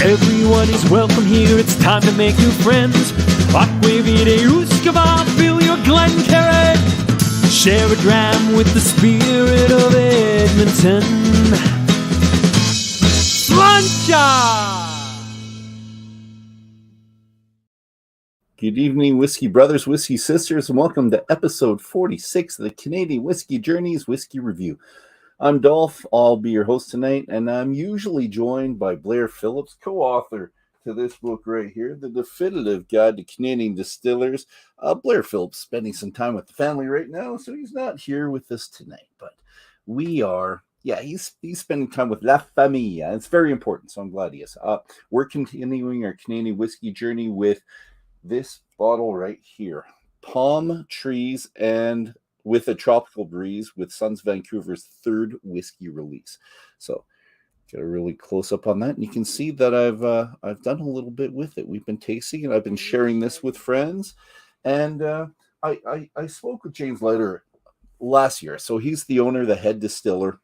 Everyone is welcome here, it's time to make new friends. Aquavide Uskava, fill your Glencairn. Share a dram with the spirit of Edmonton. Slancha! Good evening, Whiskey Brothers, Whiskey Sisters, and welcome to episode 46 of the Canadian Whisky Journey's Whiskey Review. I'm Dolph, I'll be your host tonight, and I'm usually joined by Blair Phillips, co-author to this book right here, The Definitive Guide to Canadian Distillers. Blair Phillips spending some time with the family right now, so he's not here with us tonight, but we are. Yeah, he's spending time with La Famille. It's very important, so I'm glad he is. We're continuing our Canadian Whisky Journey with this bottle right here, Palm Trees and with a Tropical Breeze, with Sons of Vancouver's third whiskey release. So get a really close up on that, and you can see that I've done a little bit with it. We've been tasting it. I've been sharing this with friends, and I spoke with James Leiter last year. So he's the owner, the head distiller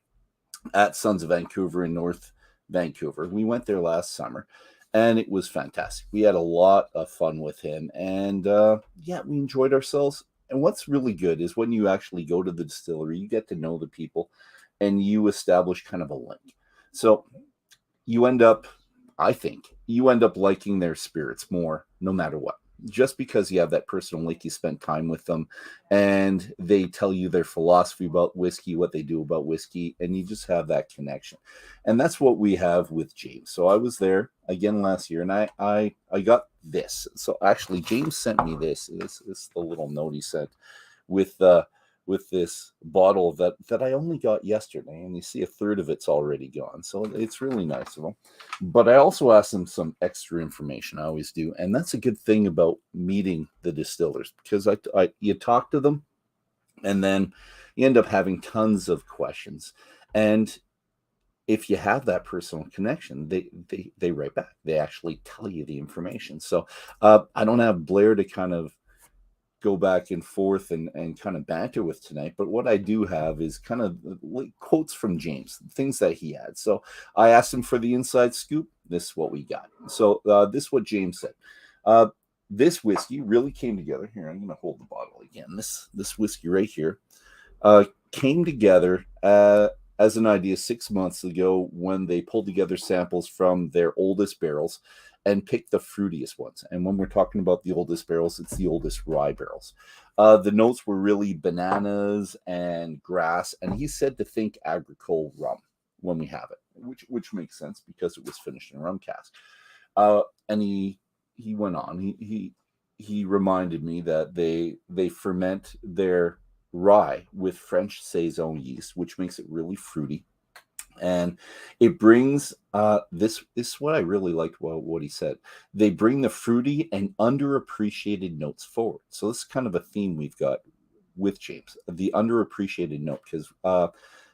at Sons of Vancouver in North Vancouver. We went there last summer, and it was fantastic. We had a lot of fun with him, and we enjoyed ourselves. And what's really good is when you actually go to the distillery, you get to know the people, and you establish kind of a link. So you end up, I think, liking their spirits more, no matter what. Just because you have that personal link, you spent time with them, and they tell you their philosophy about whiskey, what they do about whiskey, and you just have that connection. And that's what we have with James. So I was there again last year, and I got this. So actually, James sent me this. This is the little note he sent with this bottle that I only got yesterday, and you see a third of it's already gone. So it's really nice of him. But I also asked him some extra information. I always do, and that's a good thing about meeting the distillers, because you talk to them, and then you end up having tons of questions. And if you have that personal connection, they write back. They actually tell you the information. So I don't have Blair to kind of go back and forth and kind of banter with tonight, but what I do have is kind of quotes from James, things that he had. So I asked him for the inside scoop. This is what we got. So this is what James said. This whiskey really came together. Here, I'm going to hold the bottle again. This whiskey right here came together as an idea 6 months ago when they pulled together samples from their oldest barrels and pick the fruitiest ones. And when we're talking about the oldest barrels, it's the oldest rye barrels. The notes were really bananas and grass. And he said to think agricole rum when we have it, which makes sense because it was finished in a rum cask. And he went on. He reminded me that they ferment their rye with French Saison yeast, which makes it really fruity. And it brings this is what I really liked about what he said. They bring the fruity and underappreciated notes forward. So this is kind of a theme we've got with James, the underappreciated note, because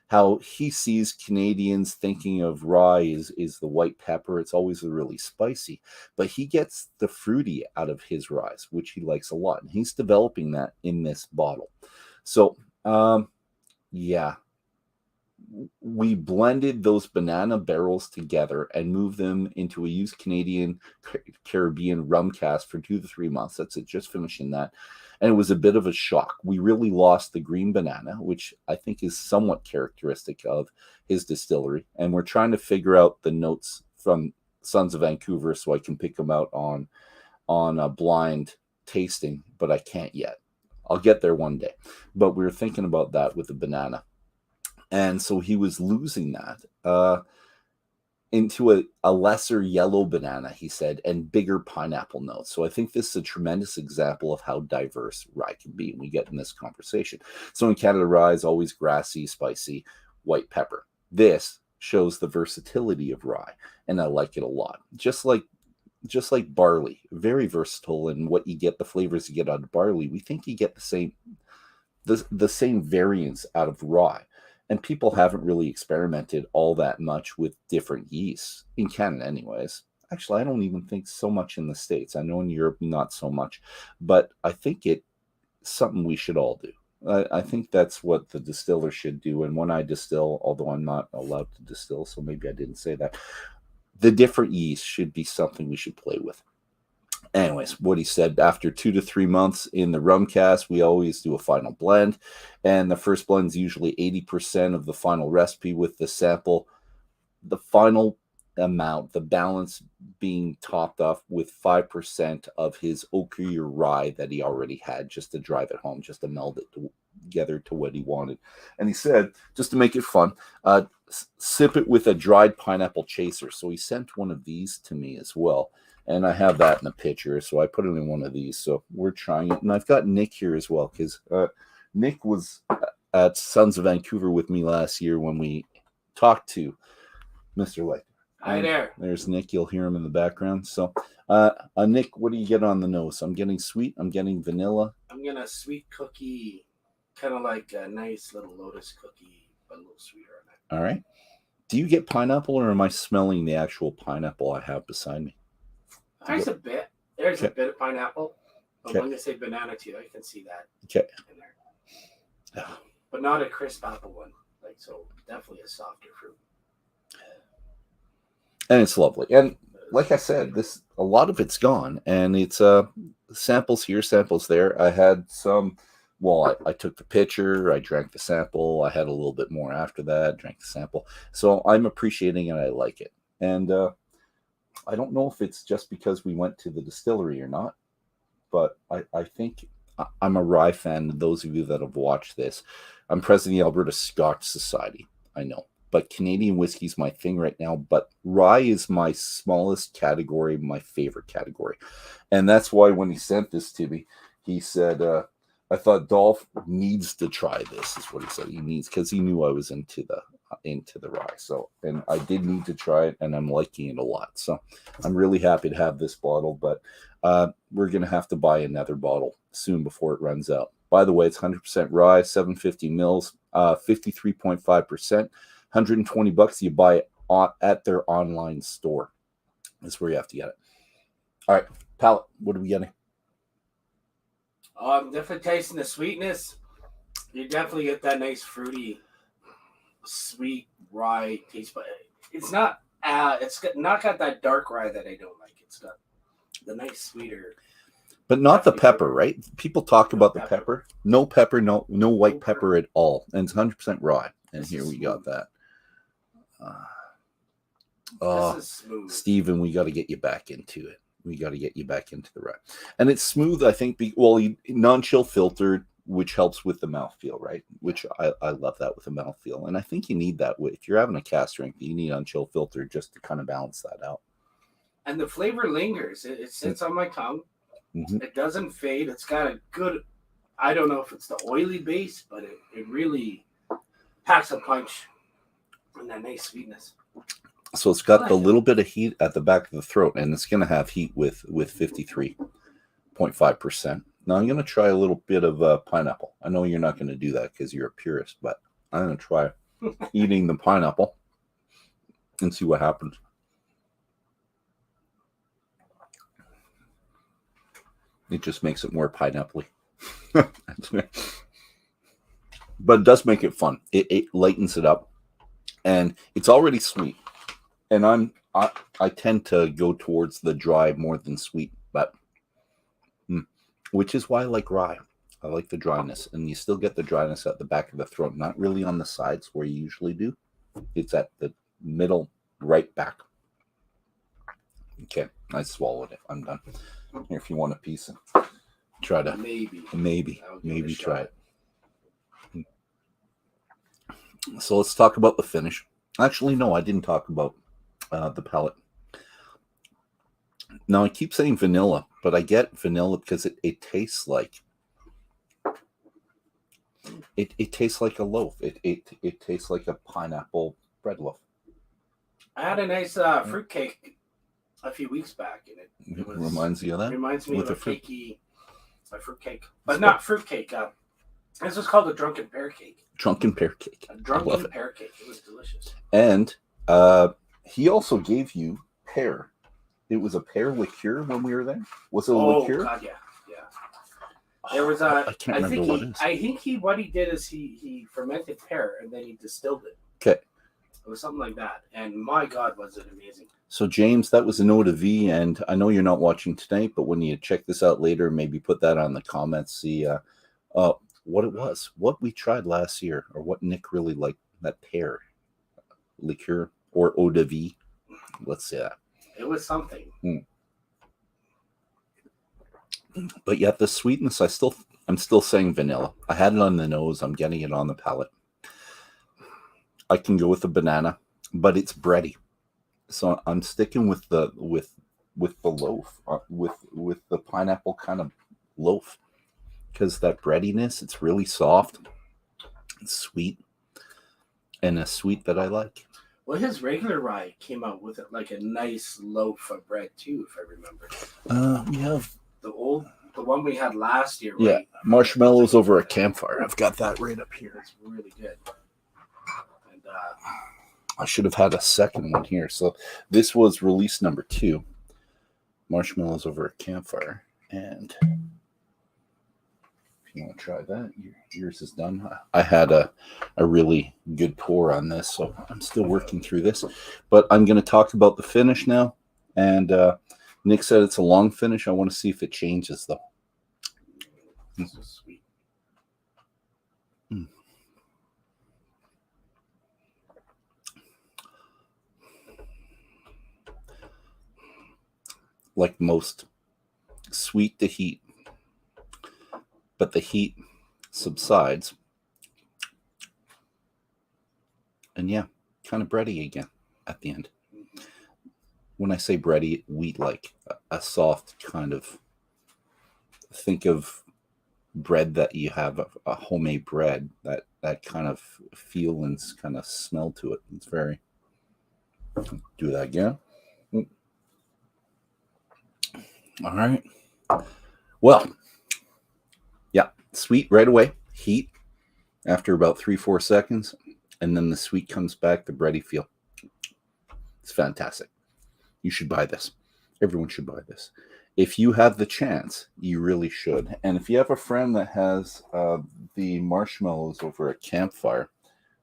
how he sees Canadians thinking of rye is the white pepper. It's always really spicy, but he gets the fruity out of his rye, which he likes a lot. And he's developing that in this bottle. So, we blended those banana barrels together and moved them into a used Canadian Caribbean rum cask for 2 to 3 months. That's it, just finishing that. And it was a bit of a shock. We really lost the green banana, which I think is somewhat characteristic of his distillery. And we're trying to figure out the notes from Sons of Vancouver so I can pick them out on a blind tasting, but I can't yet. I'll get there one day. But we were thinking about that with the banana. And so he was losing that into a lesser yellow banana, he said, and bigger pineapple notes. So I think this is a tremendous example of how diverse rye can be. We get in this conversation. So in Canada, rye is always grassy, spicy, white pepper. This shows the versatility of rye, and I like it a lot. Just like barley, very versatile in what you get, the flavors you get out of barley. We think you get the same variants out of rye. And people haven't really experimented all that much with different yeasts in Canada anyways. Actually, I don't even think so much in the States. I know in Europe, not so much. But I think it's something we should all do. I think that's what the distiller should do. And when I distill, although I'm not allowed to distill, so maybe I didn't say that, the different yeast should be something we should play with. Anyways, what he said, after 2 to 3 months in the rum cask, we always do a final blend. And the first blend is usually 80% of the final recipe, with the sample, the final amount, the balance being topped off with 5% of his oaky or rye that he already had, just to drive it home, just to meld it together to what he wanted. And he said, just to make it fun, sip it with a dried pineapple chaser. So he sent one of these to me as well. And I have that in a picture, so I put it in one of these. So we're trying it. And I've got Nick here as well, because Nick was at Sons of Vancouver with me last year when we talked to Mr. Light. Hi there. There's Nick. You'll hear him in the background. So, Nick, what do you get on the nose? I'm getting sweet. I'm getting vanilla. I'm getting a sweet cookie, kind of like a nice little lotus cookie, but a little sweeter on it. All right. Do you get pineapple, or am I smelling the actual pineapple I have beside me? There's a bit. There's Okay. a bit of pineapple. But Okay. when they say banana too, I can see that Okay. in there. But not a crisp apple one. Like, so definitely a softer fruit. And it's lovely. And like I said, a lot of it's gone, and it's samples here, samples there. I had some. Well, I took the picture, I drank the sample, I had a little bit more after that, drank the sample. So I'm appreciating it, I like it. And I don't know if it's just because we went to the distillery or not, but I think I'm a rye fan. Those of you that have watched this, I'm president of the Alberta Scotch Society, I know. But Canadian whiskey is my thing right now. But rye is my smallest category, my favorite category. And that's why when he sent this to me, he said, I thought Dolph needs to try this, is what he said. He needs, because he knew I was into the rye. So, and I did need to try it, and I'm liking it a lot. So I'm really happy to have this bottle, but we're going to have to buy another bottle soon before it runs out. By the way, it's 100% rye, 750 mils, 53.5%, $120. You buy it at their online store. That's where you have to get it. All right, palate, what are we getting? I'm definitely tasting the sweetness. You definitely get that nice fruity, sweet rye taste, but it's not. It's not got that dark rye that I don't like. It's got the nice sweeter. But not the pepper, right? People talk about the pepper. No pepper, no white pepper at all, and it's 100% rye. And here we got that. This is smooth. Steven, we got to get you back into it. We got to get you back into the rye. And it's smooth, I think, non-chill filtered, which helps with the mouthfeel, right? Which I love that with the mouthfeel. And I think you need that. If you're having a cask strength, you need unchill filter just to kind of balance that out. And the flavor lingers. It sits on my tongue. Mm-hmm. It doesn't fade. It's got a good, I don't know if it's the oily base, but it really packs a punch and that nice sweetness. So it's got the little bit of heat at the back of the throat, and it's going to have heat with 53.5%. Now I'm going to try a little bit of pineapple. I know you're not going to do that because you're a purist, but I'm going to try eating the pineapple and see what happens. It just makes it more pineapple-y. But it does make it fun. It lightens it up, and it's already sweet. And I tend to go towards the dry more than sweet, but which is why I like rye. I like the dryness, and you still get the dryness at the back of the throat, not really on the sides where you usually do. It's at the middle, right back. Okay, I swallowed it. I'm done. Here, if you want a piece, try to maybe try it. So let's talk about the finish. Actually, no, I didn't talk about the palate. Now I keep saying vanilla, but I get vanilla because it tastes like it tastes like a loaf. It tastes like a pineapple bread loaf. I had a nice fruit cake a few weeks back, and it reminds you of that. Reminds me of a fruit cake, but not fruit cake. This was called a drunken pear cake. Drunken pear cake. A drunken pear cake. It was delicious. And he also gave you pear. It was a pear liqueur when we were there. Was it a liqueur? Oh God, yeah. There was a. I can't remember what it is. I think what he did is he fermented pear and then he distilled it. Okay. It was something like that. And my God, was it amazing. So, James, that was an eau de vie, and I know you're not watching tonight, but when you check this out later, maybe put that on the comments, see what it was, what we tried last year, or what Nick really liked, that pear liqueur or eau de vie. Let's say that. It was something. But yet the sweetness, I'm still saying vanilla. I had it on the nose. I'm getting it on the palate. I can go with the banana, but it's bready. So I'm sticking with the loaf, with the pineapple kind of loaf, because that breadiness, it's really soft, it's sweet, and a sweet that I like. Well, his regular rye came out with it like a nice loaf of bread too, if I remember. We have the one we had last year. Yeah, right? marshmallows over a campfire. I've got that right up here. It's really good. And I should have had a second one here. So this was release number 2, marshmallows over a campfire. And if you want to try that, yours is done. I had a really good pour on this, so I'm still working through this. But I'm going to talk about the finish now. And Nick said it's a long finish. I want to see if it changes, though. This is sweet. Like most, sweet to heat, but the heat subsides, and yeah, kind of bready again at the end. When I say bready, wheat-like, a soft kind of, think of bread that you have, a homemade bread, that kind of feel and kind of smell to it. It's very, do that again. All right. Well, yeah, sweet right away, heat after about 3-4 seconds, and then the sweet comes back, the bready feel. It's fantastic. You should buy this. Everyone should buy this. If you have the chance, you really should. And if you have a friend that has the marshmallows over a campfire,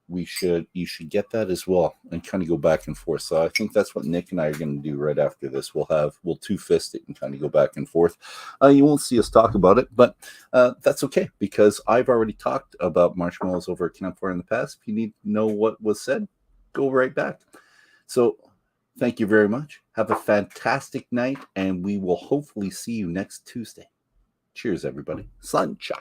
you should get that as well and kind of go back and forth. So I think that's what Nick and I are going to do right after this. We'll two-fist it and kind of go back and forth. You won't see us talk about it, but that's okay, because I've already talked about marshmallows over a campfire in the past. If you need to know what was said, go right back. So thank you very much. Have a fantastic night, and we will hopefully see you next Tuesday. Cheers, everybody. Suncha.